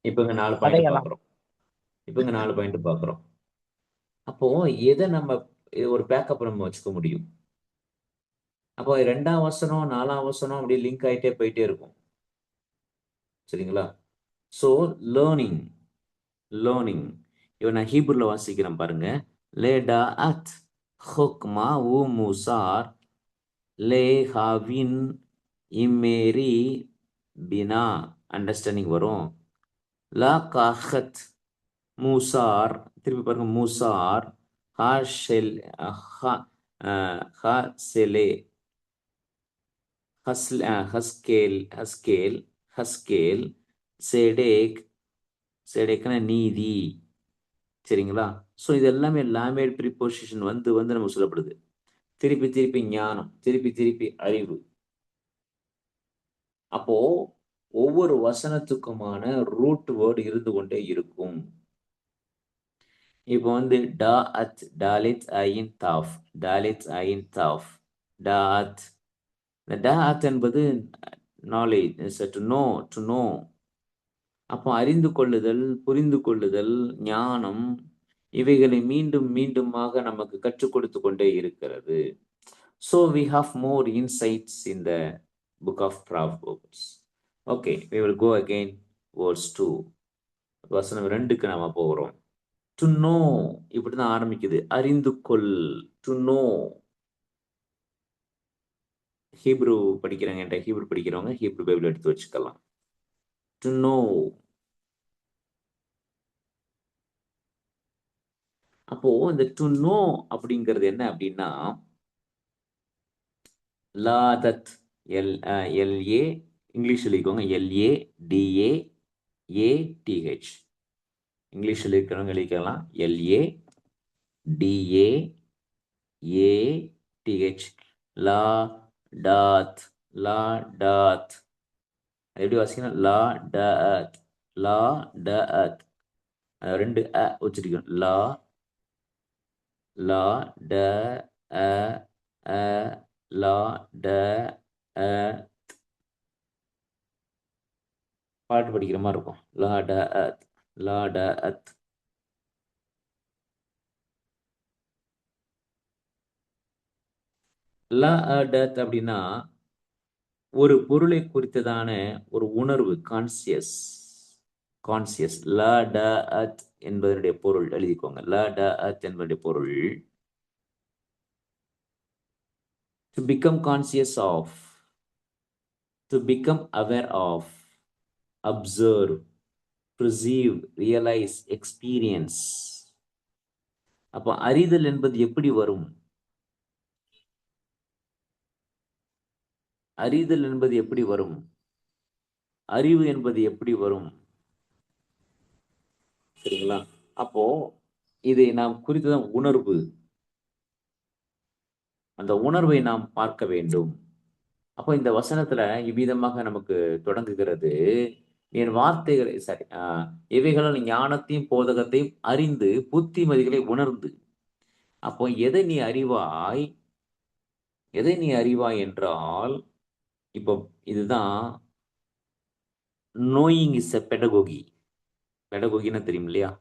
இப்ப இங்க 4 பாயிண்ட் அடையலாம். பார்க்கிறோம். இப்ப இங்க 4 பாயிண்ட் பார்க்கிறோம். அப்போ எதை நம்ம ஒரு பேக்கப் நம்ம வச்சுக்க முடியும்? அப்போ 2ஆம் வசனம் 4ஆம் வசனம் அப்படி லிங்க் ஆயிட்டே போயிட்டே இருக்கும். சரிங்களா? So learning, learning. இவன் நான் ஹீப்ருல வாசிக்கிறேன் பாருங்க. லேடா அத் ஹுக்மா உ மூசார் லே ஹாவின் இம்மேரி பினா. அண்டர்ஸ்டாண்டிங் வரும். லா காஹத் மூசார், திருப்பி பாருங்க, மூசார் ஹாஷெல் ஹாசெலே ஹஸ்கேல் ஹஸ்கேல் ஹஸ்கேல் செடேக், செடேக்னா நீதி. சரிங்களா? ஸோ இது எல்லாமே லாமேட் ப்ரிபோசிஷன் வந்து வந்து நமக்கு சொல்லப்படுது. திருப்பி திருப்பி ஞானம், திருப்பி திருப்பி அறிவு. அப்போ ஒவ்வொரு வசனத்துக்குமான ரூட் வேர்டு இருந்து கொண்டே இருக்கும். இப்போ வந்து டா அத் டாலித் ஐன் தாஃப் டாலித் ஐன் தாஃப் டா அத். இந்த டா அத் என்பது knowledge, to know, to know. அப்போ அறிந்து கொள்ளுதல், புரிந்து கொள்ளுதல், ஞானம், இவைகளை மீண்டும் மீண்டுமாக நமக்கு கற்றுக் கொடுத்து கொண்டே இருக்கிறது. So we have more insights in the book of Proverbs. Okay, we will go again verse 2. வசனம் 2க்கு நாம போகிறோம். டு நோ இப்படிதான் ஆரம்பிக்குது. அறிந்து கொள், டு நோ. ஹீப்ரு படிக்கிறவங்க, ஹீப்ரு படிக்கிறவங்க ஹீப்ரு பைபிள் எடுத்து வச்சுக்கலாம். To know. அப்போ இந்த டு நோ அப்படிங்கிறது என்ன அப்படின்னா, லாதத், எல்ஏ, இங்கிலீஷ் எழுதிக்கோங்க, எல்ஏ டிஏ ஏடிஹெச். இங்கிலீஷில் இருக்கிறவங்க எழுதிக்கலாம் எல்ஏ டிஏ ஏடிஹெச். லா டாத், லா டாத். எப்படி வாசிக்கணும்? லா டஅத், லா டஅத். 2 அ உச்சரிக்கணும். லா லா ட அ அ லா ட அ. பாட்டு படிக்கிற மாதிரி இருக்கும். லா ட அத், லா ட அத். லா டத் அப்படின்னா ஒரு பொருளை குறித்ததான ஒரு உணர்வு, கான்சியஸ். கான்சியஸ். லா ட அத் என்பதனுடைய பொருள் எழுதிக்கோங்க. லா ட அத் என்பதனுடைய பொருள் to become conscious of, to become aware of, observe, perceive, realize, experience. அப்போ அறிதல் என்பது எப்படி வரும்? அறிதல் என்பது எப்படி வரும்? அறிவு என்பது எப்படி வரும்? சரிங்களா? அப்போ இதை நாம் குறித்ததான் உணர்வு. அந்த உணர்வை நாம் பார்க்க வேண்டும். அப்போ இந்த வசனத்துல இவ்விதமாக நமக்கு தொடங்குகிறது. என் வார்த்தைகளை சரி இவைகளால் ஞானத்தையும் போதகத்தையும் அறிந்து புத்திமதிகளை உணர்ந்து. அப்போ எதை நீ அறிவாய்? எதை நீ அறிவாய் என்றால், இப்போ இதுதான் நோயிங் இஸ் எ பெடகோகி. பெடகோகின்னா தெரியும் இல்லையா?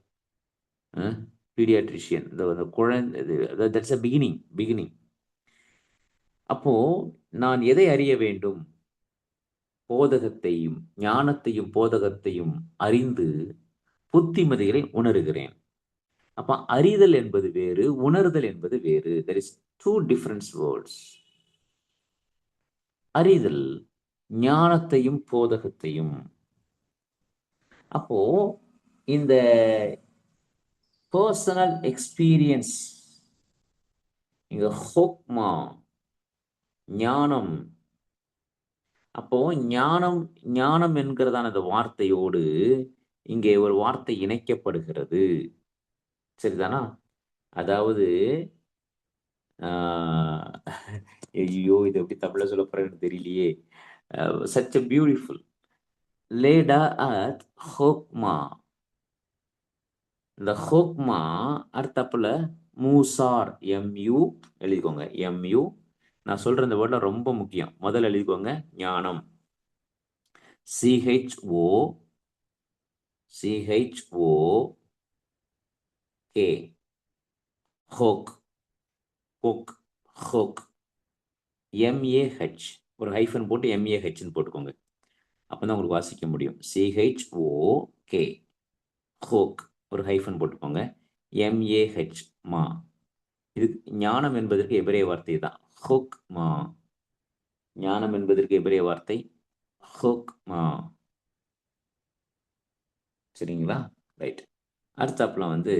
பீடியாட்ரிஷியன், இந்த குழந்தை, தட்ஸ் அ பிகினிங். அப்போ நான் எதை அறிய வேண்டும்? போதகத்தையும் ஞானத்தையும் போதகத்தையும் அறிந்து புத்திமதிகளை உணர்கிறேன். அப்ப அறிதல் என்பது வேறு, உணர்தல் என்பது வேறு. there is 2 different words. அறிதல் ஞானத்தையும் போதகத்தையும். அப்போ இந்த பர்சனல் எக்ஸ்பீரியன்ஸ், இங்க ஹோக்மா, ஞானம். அப்போ ஞானம் என்கிறதான அந்த வார்த்தையோடு இங்கே ஒரு வார்த்தை இணைக்கப்படுகிறது. சரிதானா? அதாவது ஐயோ, இது எப்படி தமிழ்ல சொல்ல போறேன்னு தெரியலையே. சச் a beautiful லேடா அத் ஹோக்மா. இந்த ஹோக்மா அடுத்தப்புல மூசார், எம்யூ எழுதிக்கோங்க, எம்யூ. நான் சொல்ற இந்த வேர்ட்ல ரொம்ப முக்கியம். முதல்ல எழுதிக்கோங்க ஞானம், சிஹெச்ஓ சிஹெச்ஓ கே, ஹோக், ஹோக், ஹோக், எம்ஏஹெச். ஒரு ஹைஃபன் போட்டு எம்ஏஹெச்னு போட்டுக்கோங்க. அப்பதான் உங்களுக்கு வாசிக்க முடியும். சிஹெச்ஓ கே, ஹோக், ஒரு ஹைஃபன் போட்டுக்கோங்க. எம்ஏஹெச், மா. இது ஞானம் என்பதற்கு எபிரேய வார்த்தை தான் ஹோக் மா. ஞானம் என்பதற்கு எபிரேய வார்த்தை ஹோக் மா. சரிங்களா? ரைட். அடுத்தாப்புல வந்து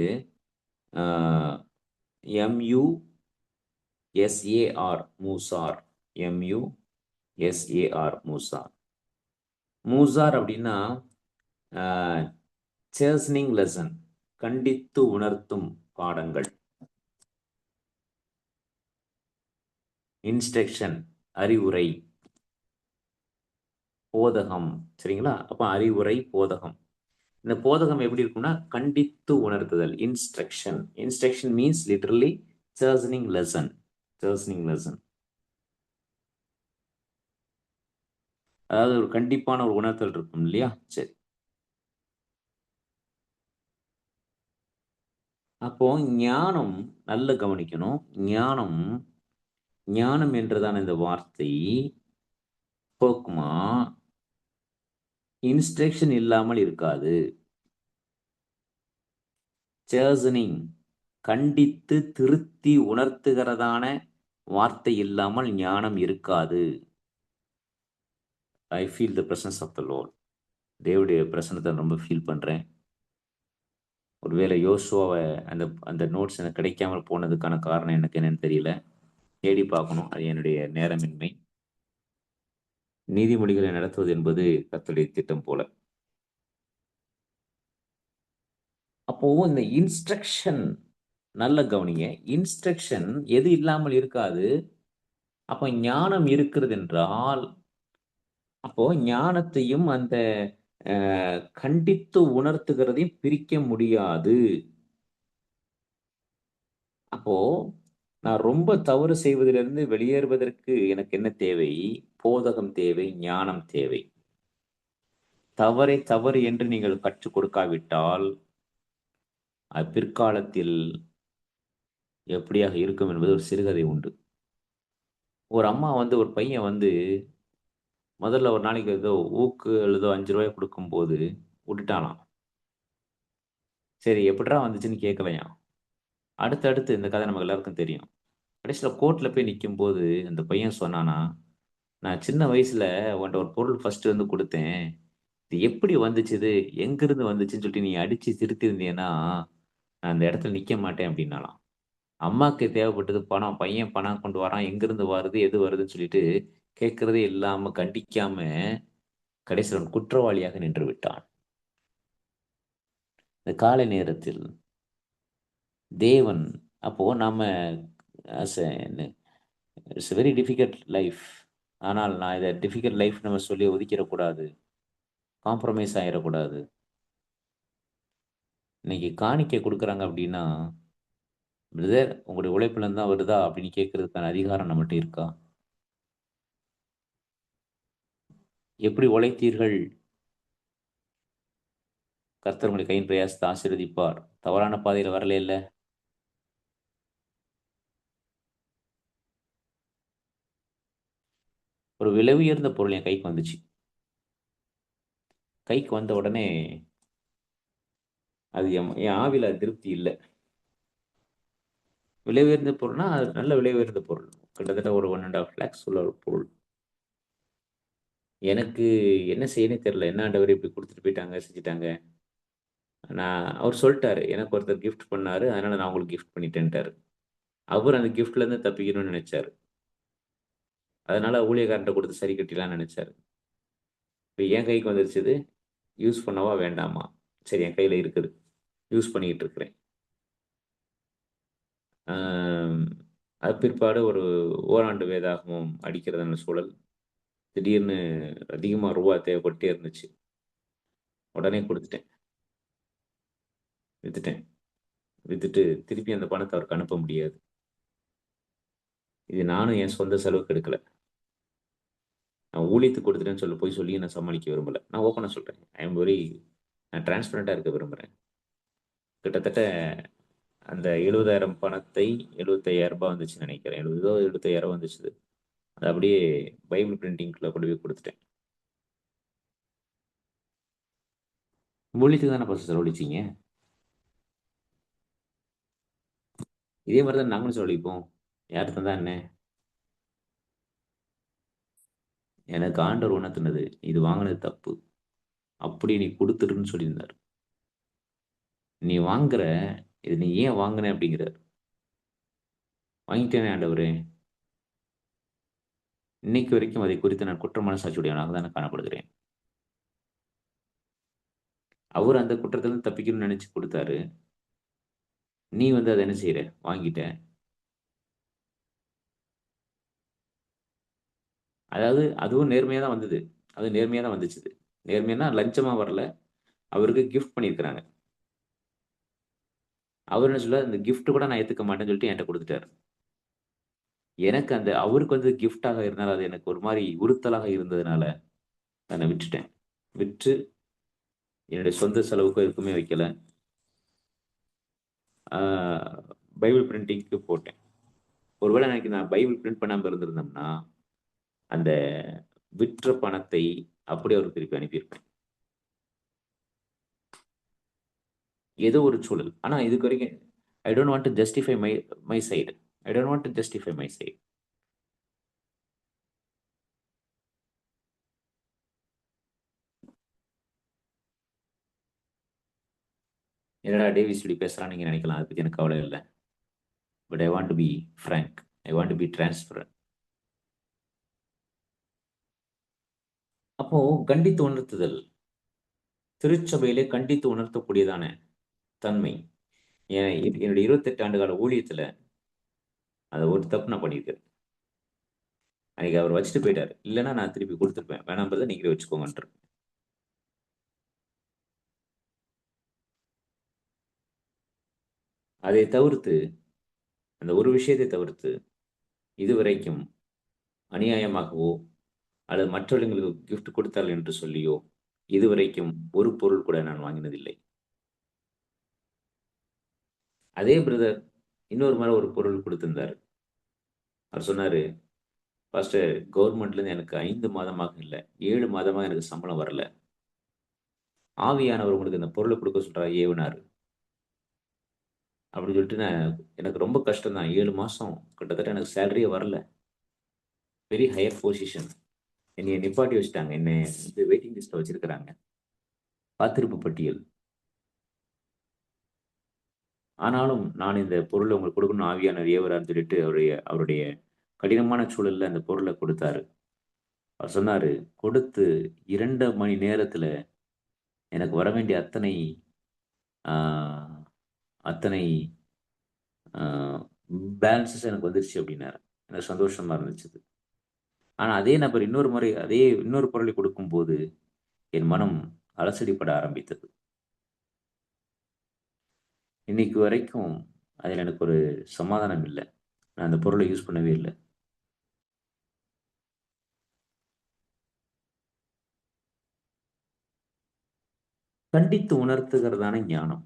எம்யூ எஸ்ஏஆர், மூசார். எம்யூ எஸ்ஏஆர், மூசார். மூசார் அப்படின்னா சேஸ்னிங் லெசன், கண்டித்து உணர்த்தும் பாடங்கள். இன்ஸ்ட்ரக்ஷன், அறிவுரை. போதகம். சரிங்களா? அப்ப அறிவுரை, போதகம். இந்த போதகம் எப்படி இருக்கும்னா கண்டித்து உணர்த்துதல், இன்ஸ்ட்ரக்ஷன். இன்ஸ்ட்ரக்ஷன் மீன்ஸ் லிட்டரலி சர்சனிங் லெசன். சர்சனிங் லெசன் அதாவது ஒரு கண்டிப்பான ஒரு உணர்த்தல் இருக்கும் இல்லையா? சரி. அப்போ ஞானம் நல்ல கவனிக்கணும். ஞானம் ஞானம் என்றதான இந்த வார்த்தை போக்குமா இன்ஸ்ட்ரக்ஷன் இல்லாமல் இருக்காது. சேர்சனிங் கண்டித்து திருத்தி உணர்த்துகிறதான வார்த்தை இல்லாமல் ஞானம் இருக்காது. I feel the presence of the Lord. தேவனுடைய பிரசன்னத்தை ரொம்ப ஃபீல் பண்றேன். ஒருவேளை யோசுவாவை அந்த அந்த நோட்ஸ் எனக்கு கிடைக்காமல் போனதுக்கான காரணம் எனக்கு என்னன்னு தெரியல. தேடி பார்க்கணும். அது என்னுடைய நேரமின்மை. நீதிமொழிகளை நடத்துவது என்பது கர்த்தருடைய திட்டம் போல. அப்போ இந்த இன்ஸ்ட்ரக்ஷன் நல்ல கவனிங்க. இன்ஸ்ட்ரக்ஷன் எது இல்லாமல் இருக்காது. அப்போ ஞானம் இருக்கிறது என்றால், அப்போ ஞானத்தையும் அந்த கண்டித்து உணர்த்துகிறதையும் பிரிக்க முடியாது. அப்போ நான் ரொம்ப தவறு செய்வதிலிருந்து வெளியேறுவதற்கு எனக்கு என்ன தேவை? போதகம் தேவை, ஞானம் தேவை. தவறை தவறு என்று நீங்கள் கற்றுக் கொடுக்காவிட்டால், அது பிற்காலத்தில் எப்படியாக இருக்கும் என்பது ஒரு சிறுகதை உண்டு. ஒரு அம்மா வந்து ஒரு பையன் வந்து முதல்ல ஒரு நாளைக்கு ஏதோ ஊக்கு ஏதோ ரூ. 5 குடுக்கும்போது விட்டுட்டானாம். சரி எப்பிட்றா வந்துச்சுன்னு கேட்கலையாம். அடுத்து இந்த கதை நமக்கு எல்லாருக்கும் தெரியும். கடைசியில கோர்ட்ல போய் நிக்கும்போது அந்த பையன் சொன்னானாம், "நான் சின்ன வயசுல உன்ட்ட ஒரு பொருள் ஃபர்ஸ்ட் வந்து குடுத்தேன். இது எப்படி வந்துச்சு இது? எங்கிருந்து வந்துச்சுன்னு சொல்லிட்டு நீ அடிச்சு திருத்தியிருந்தீன்னா, நான் அந்த இடத்துல நிக்க மாட்டேன்" அப்டின்னாளாம். அம்மாக்கு தேவைப்பட்டது பணம். பையன் பணம் கொண்டு வரான். எங்கிருந்து வருது? எது வருதுன்னு சொல்லிட்டு கேட்கிறதே இல்லாம, கண்டிக்காம கடைசில அவன் குற்றவாளியாக நின்று விட்டான். இந்த காலை நேரத்தில் தேவன் அப்போ நாம as a it's very difficult life. ஆனால் நான் இத டிஃபிகல்ட் லைஃப் நம்ம சொல்லி ஒதுக்கிடக்கூடாது. காம்ப்ரமைஸ் ஆயிறக்கூடாது. இன்னைக்கு காணிக்கை குடுக்குறாங்க அப்டின்னா, "பிரதர் உங்களுடைய உழைப்புல இருந்து தான் வருதா?" அப்படின்னு கேட்கறதுக்கான அதிகாரம் நம்மட்ட இருக்கா? எப்படி உழைத்தீர்கள்? கர்த்தர் உங்களுடைய கையின் பிரயாசத்தை ஆசீர்வதிப்பார். தவறான பாதையில வரலைல்ல? ஒரு விலை உயர்ந்த பொருள் என் கைக்கு வந்துச்சு. கைக்கு வந்த உடனே அது என் ஆவியில திருப்தி இல்ல. விலை உயர்ந்த பொருள்னா, அது நல்ல விலை உயர்ந்த பொருள். கிட்டத்தட்ட ஒரு 1.5 லேக்ஸ் உள்ள ஒரு பொருள். எனக்கு என்ன செய்யன்னே தெரியல. என்ன ஆண்டவரே இப்படி குடுத்துட்டு போயிட்டாங்க, செஞ்சுட்டாங்க. அவர் சொல்ட்டாரு. எனக்கு ஒருத்தர் கிஃப்ட் பண்ணாரு. அதனால நான் உங்களுக்கு கிஃப்ட் பண்ணிட்டேன்ட்டாரு. அவரு அந்த கிஃப்ட்ல இருந்து தப்பிக்கணும்னு நெனைச்சாரு. அதனால ஊழியக்காரன்ட்ட குடுத்து சரி கட்டிடலாம்னு நெனைச்சாரு. இப்ப என் கைக்கு வந்துருச்சு இது. யூஸ் பண்ணவா? வேண்டாமா? சரி என் கையில இருக்குது. யூஸ் பண்ணிக்கிட்டு இருக்கிறேன். ஆம், அது பிற்பாடு ஒரு ஓராண்டு வேதாகமம் அடிக்கிறதான சூழல். திடீர்னு அதிகமா ரூவா தேவைப்பட்டே இருந்துச்சு. உடனே குடுத்துட்டேன். வித்துட்டேன். வித்துட்டு திருப்பி அந்த பணத்த அவருக்கு அனுப்ப முடியாது. இது நானும் என் சொந்த செலவுக்கு எடுக்கல. நான் ஊழியத்துக்கு குடுத்துட்டேன்னு போய் சொல்லி நான் சமாளிக்க விரும்பல. நான் ஓப்பனா சொல்றேன். ஐ அம் வெரி நான் டிரான்ஸ்பரன்ட்டா இருக்க விரும்புறேன். கிட்டத்தட்ட அந்த 70,000 பணத்தை ரூ. 75,000 வந்துச்சுன்னு நெனைக்கிறேன். 70 75,000 வந்துச்சு. அத அப்படியே பைபிள் பிரிண்டிங்ல கொண்டு போய் குடுத்துட்டேன். ஊழியத்துக்கு தானே பாஸ்டர் செலவழிச்சீங்க. இதே மாரி தான் நாங்களும் செலவழிப்போம். யார் தந்தா என்ன? எனக்கு ஆண்டவர் உணர்த்தினது. இது வாங்குனது தப்பு. அப்படி நீ குடுத்துருன்னு சொல்லியிருந்தாரு. நீ வாங்குற, இது நீ ஏன் வாங்குன அப்படிங்கிறாரு. வாங்கிட்டேனே ஆண்டவரே! இன்னைக்கு வரைக்கும் அதை குறித்து நான் குற்ற மனசாட்சியுடையவனாக தான் காணப்படுகிறேன். அவரு அந்த குற்றத்திலிருந்து தப்பிக்கணும்னு நெனச்சு குடுத்தாரு. நீ வந்து அத என்ன செய்ற? வாங்கிட்ட. அதாவது அதுவும் நேர்மையா தான் வந்தது. அது நேர்மையா தான் வந்துச்சு. நேர்மையானா லஞ்சமா வரல. அவருக்கு கிஃப்ட் பண்ணியிருக்கிறாங்க. அவர் என்ன சொல்ல, இந்த கிஃப்ட் கூட நான் ஏத்துக்க மாட்டேன்னு சொல்லிட்டு என்கிட்ட கொடுத்துட்டாரு. எனக்கு அந்த அவருக்கு வந்து கிஃப்டாக இருந்தாலும் அது எனக்கு ஒரு மாதிரி உறுத்தலாக இருந்ததுனால நான் விட்டுட்டேன். விற்று என்னுடைய சொந்த செலவுக்கும் எதுக்குமே வைக்கல. பைபிள் பிரிண்டிங்க்கு போட்டேன். ஒருவேளை எனக்கு நான் பைபிள் பிரிண்ட் பண்ணாமல் இருந்திருந்தோம்னா அந்த விற்ற பணத்தை அப்படியே அவருக்கு திருப்பி அனுப்பியிருப்பேன். ஏதோ ஒரு சூழல். ஆனா இதுக்கு வரைக்கும் I don't want to justify my side. I don't want to justify my side. என்னடா டேவிஸ் இப்படி பேசுறான்னு நீங்க நினைக்கலாம். அதை பத்தி எனக்கு கவலை இல்லை. But I want to be frank. I want to be transparent. அப்போ கண்டித்து உணர்த்துதல், திருச்சபையிலே கண்டித்து உணர்த்தக்கூடியதான தன்மை. என்னுடைய 28 ஆண்டு கால ஊழியத்துல அதை ஒரு தப்பு நான் பண்ணியிருக்கேன். அன்னைக்கு அவர் வச்சுட்டு போயிட்டாரு. இல்லைன்னா நான் திருப்பி கொடுத்துருப்பேன். வேணாம்ன்றதை நீங்களே வச்சுக்கோங்கன்ற. அதை தவிர்த்து, அந்த ஒரு விஷயத்தை தவிர்த்து இதுவரைக்கும் அநியாயமாகவோ அல்லது மற்றவர்களுக்கு கிஃப்ட் கொடுத்தார்கள் என்று சொல்லியோ இதுவரைக்கும் ஒரு பொருள் கூட நான் வாங்கினதில்லை. அதே பிரதர் இன்னொரு முறை ஒரு பொருள் கொடுத்திருந்தாரு. அவர் சொன்னாரு, பாஸ்டர் கவர்மெண்ட்ல இருந்து எனக்கு 5 மாதமாக இல்லை 7 மாதமாக எனக்கு சம்பளம் வரல. ஆவியானவர் உங்களுக்கு இந்த பொருளை கொடுக்க சொல்றா ஏவினாரு அப்படின்னு சொல்லிட்டு எனக்கு ரொம்ப கஷ்டம் தான். 7 மாசம் கிட்டத்தட்ட எனக்கு சேலரியே வரல. Very higher position. என்னைய நிப்பாட்டி வச்சுட்டாங்க. என்ன வெயிட்டிங் லிஸ்ட்ல வச்சிருக்கிறாங்க, காத்திருப்பு பட்டியல். ஆனாலும் நான் இந்த பொருளை உங்களுக்கு கொடுக்கணும் ஆவியானவர் ஏவரான்னு சொல்லிட்டு அவருடைய கடினமான சூழல்ல அந்த பொருளை கொடுத்தாரு. அவர் சொன்னாரு, கொடுத்து 2 மணி நேரத்துல எனக்கு வர வேண்டிய அத்தனை பேலன்சஸ் எனக்கு வந்துருச்சு அப்படின்னாரு. எனக்கு சந்தோஷமா இருந்துச்சு. ஆனா அதே நபர் இன்னொரு பொருளை கொடுக்கும்போது என் மனம் அலசடிப்பட ஆரம்பித்தது. இன்னைக்கு வரைக்கும் அதில் எனக்கு ஒரு சமாதானம் இல்லை. நான் அந்த பொருளை யூஸ் பண்ணவே இல்லை. கண்டித்து உணர்த்துகிறதான ஞானம்.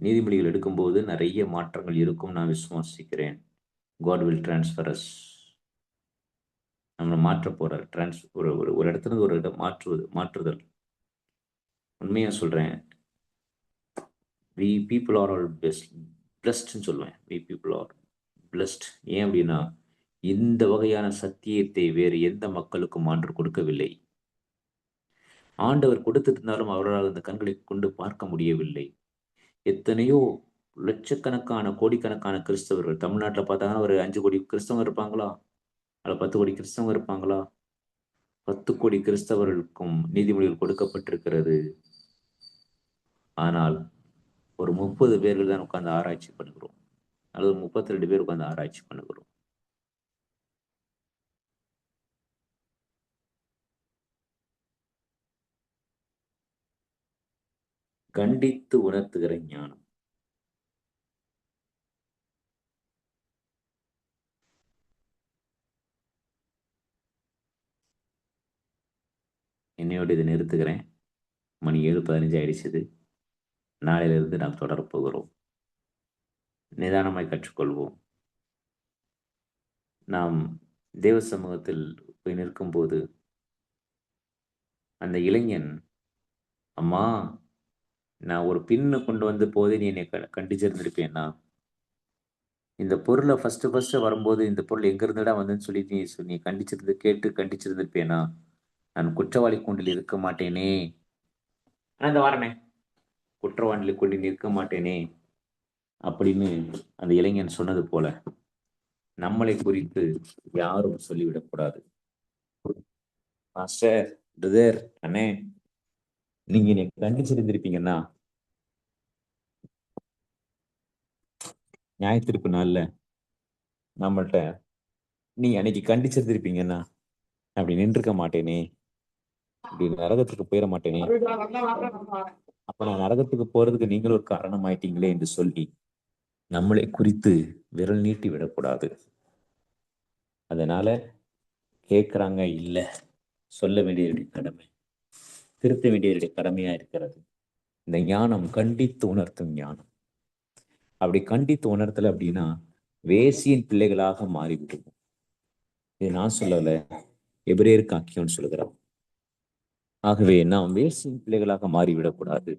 நீதிமொழிகள் எடுக்கும்போது நிறைய மாற்றங்கள் இருக்கும் நான் விசுவாசிக்கிறேன். God will transfer us. நம்மளை மாற்ற போறார். ஒரு இடத்துல இருந்து ஒரு இடம் மாற்றுதல். உண்மையா சொல்றேன், we people are all blessed சொல்லுவேன். we people are blessed. ஏன் அப்படின்னா இந்த வகையான சத்தியத்தை வேறு எந்த மக்களுக்கும் ஆண்டு கொடுக்கவில்லை. ஆண்டவர் கொடுத்திருந்தாலும் அவரால் அந்த கண்களை கொண்டு பார்க்க முடியவில்லை. எத்தனையோ லட்சக்கணக்கான கோடிக்கணக்கான கிறிஸ்தவர்கள் தமிழ்நாட்டில் பார்த்தாங்கன்னா ஒரு 5 கோடி கிறிஸ்தவங்க இருப்பாங்களா, அல்ல 10 கோடி கிறிஸ்தவங்க இருப்பாங்களா? 10 கோடி கிறிஸ்தவர்களுக்கும் நீதிமொழிகள் கொடுக்கப்பட்டிருக்கிறது. ஆனால் ஒரு 30 பேர்கள் தான் உட்கார்ந்து ஆராய்ச்சி பண்ணுகிறோம், அல்லது 32 பேர் உட்கார்ந்து ஆராய்ச்சி பண்ணுகிறோம். கண்டித்து உணர்த்துகிற ஞானம். என்னையோடு இதை நிறுத்துகிறேன். மணி 7:15 ஆயிடுச்சுது. நாளையிலிருந்து நாம் தொடரப்போகிறோம். நிதானமாய் கற்றுக்கொள்வோம். நாம் தேவ சமூகத்தில் போய் நிற்கும்போது அந்த இளைஞன், அம்மா நான் ஒரு பின்னு கொண்டு வந்த போதே நீ என்னை கண்டிச்சிருந்திருப்பேன்னா, இந்த பொருளை ஃபர்ஸ்ட் வரும்போது இந்த பொருள் எங்க இருந்துடா வந்துன்னு சொல்லி நீ கண்டிச்சிருந்திருப்பேனா, நான் குற்றவாளி கூண்டில் இருக்க மாட்டேனே. அந்த வாரனே குற்றவாளி கூண்டில் இருக்க மாட்டேனே அப்படின்னு அந்த இளைஞன் சொன்னது போல நம்மளை குறித்து யாரும் சொல்லிவிடக்கூடாது. மாஸ்டர், பிரதர், அண்ணே, நீங்க என்னை கண்டிச்சிருந்திருப்பீங்கன்னா நியாயத்திருப்பு நாள்ல நம்மள்ட்ட நீங்க அன்னைக்கு கண்டிச்சிருந்திருப்பீங்கன்னா அப்படி நின்றுக்க மாட்டேனே, அப்படி நரகத்துக்கு போயிட மாட்டேனே அப்ப நான் நரகத்துக்கு போறதுக்கு நீங்களும் ஒரு காரணம் ஆயிட்டீங்களே என்று சொல்லி நம்மளை குறித்து விரல் நீட்டி விடக்கூடாது. அதனால கேட்கறாங்க இல்ல, சொல்ல வேண்டியதுடைய கடமை, திருத்த வேண்டியதுடைய கடமையா இருக்கிறது. இந்த ஞானம் கண்டித்து உணர்த்தும் ஞானம். அப்படி கண்டித்து உணர்த்தல அப்படின்னா வேசியின் பிள்ளைகளாக மாறிவிடுவோம். இது நான் சொல்லல, எபிரேயருக்கு ஆக்கியோன்னு சொல்லுகிறான். ஆகவே நாம் வேசியின் பிள்ளைகளாக மாறிவிடக்கூடாது,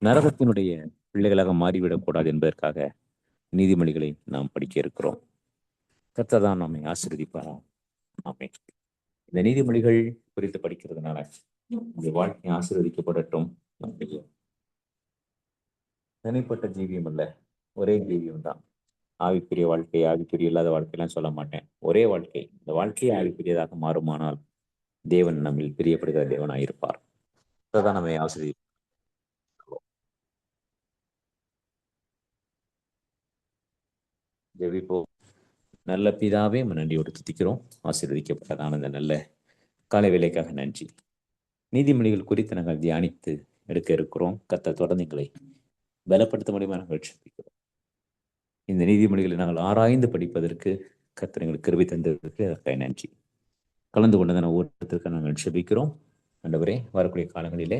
நரகத்தினுடைய பிள்ளைகளாக மாறிவிடக்கூடாது என்பதற்காக நீதிமொழிகளை நாம் படிக்க இருக்கிறோம். கர்த்தர் தான் நம்மை ஆசீர்வதிப்பாராம். ஆமென். இந்த நீதிமொழிகள் குறித்து படிக்கிறதுனால இந்த வாழ்க்கை ஆசீர்வதிக்கப்படட்டும். நம்முடைய தனிப்பட்ட ஜீவியம் அல்ல, ஒரே ஜீவியம் தான். ஆவிக்குரிய வாழ்க்கை, ஆவிக்குரிய இல்லாத வாழ்க்கையெல்லாம் சொல்ல மாட்டேன். ஒரே வாழ்க்கை. இந்த வாழ்க்கையை ஆவிக்குரியதாக மாறுமானால் தேவன் நம்மில் பிரியப்படுகிற தேவனாயிருப்பார். அதுதான் நம்மை ஆசீர்வதிப்பார். ஜெபிப்போம். நல்ல பிதாவே, நன்றியோடு துதிக்கிறோம். ஆசீர்வதிக்கப்பட்டதான இந்த நல்ல காலை வேலைக்காக நன்றி. நீதிமொழிகள் குறித்து நாங்கள் தியானித்து எடுக்க இருக்கிறோம். கர்த்தர் தொடர்ந்து எங்களை பலப்படுத்த முடியுமா நாங்கள் ஜெபிக்கிறோம். இந்த நீதிமொழிகளை நாங்கள் ஆராய்ந்து படிப்பதற்கு கர்த்தர் எங்களுக்கு கிருபை தந்ததற்கு அதற்காக நன்றி. கலந்து கொண்டதான ஒவ்வொருத்தருக்கு நாங்கள் ஜெபிக்கிறோம். ஆண்டவரே, வரக்கூடிய காலங்களிலே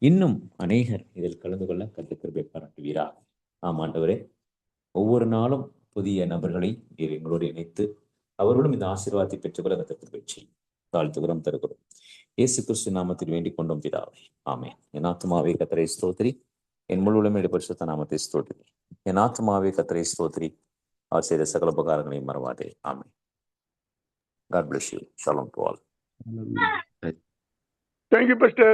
இன்னும் அநேகர் இதில் கலந்து கொள்ள கர்த்தர் கிருபை பாராட்டுவீரா. ஆம் ஆண்டவரே, ஒவ்வொரு நாளும் புதிய நபர்களை எங்களோடு இணைத்து அவர்களும் இந்த ஆசீர்வாதத்தை பெற்றுக்கொள்ள கர்த்தர் கிருபை செய்யும். தாழ்த்துகிறோம், தருகிறோம். இயேசு கிறிஸ்து நாமத்தில் வேண்டிக் கொண்டோம் பிதாவே, ஆமென். என் ஆத்துமாவே கர்த்தரை ஸ்தோத்திரி, என் முழு உள்ளமே பரிசுத்த நாமத்தை ஸ்தோத்திரி. என் ஆத்துமாவே கர்த்தரை ஸ்தோத்திரி, அவர் செய்த சகல உபகாரங்களையும் மறவாதே. ஆமென். God bless you. Shalom to all. Thank you, Pastor.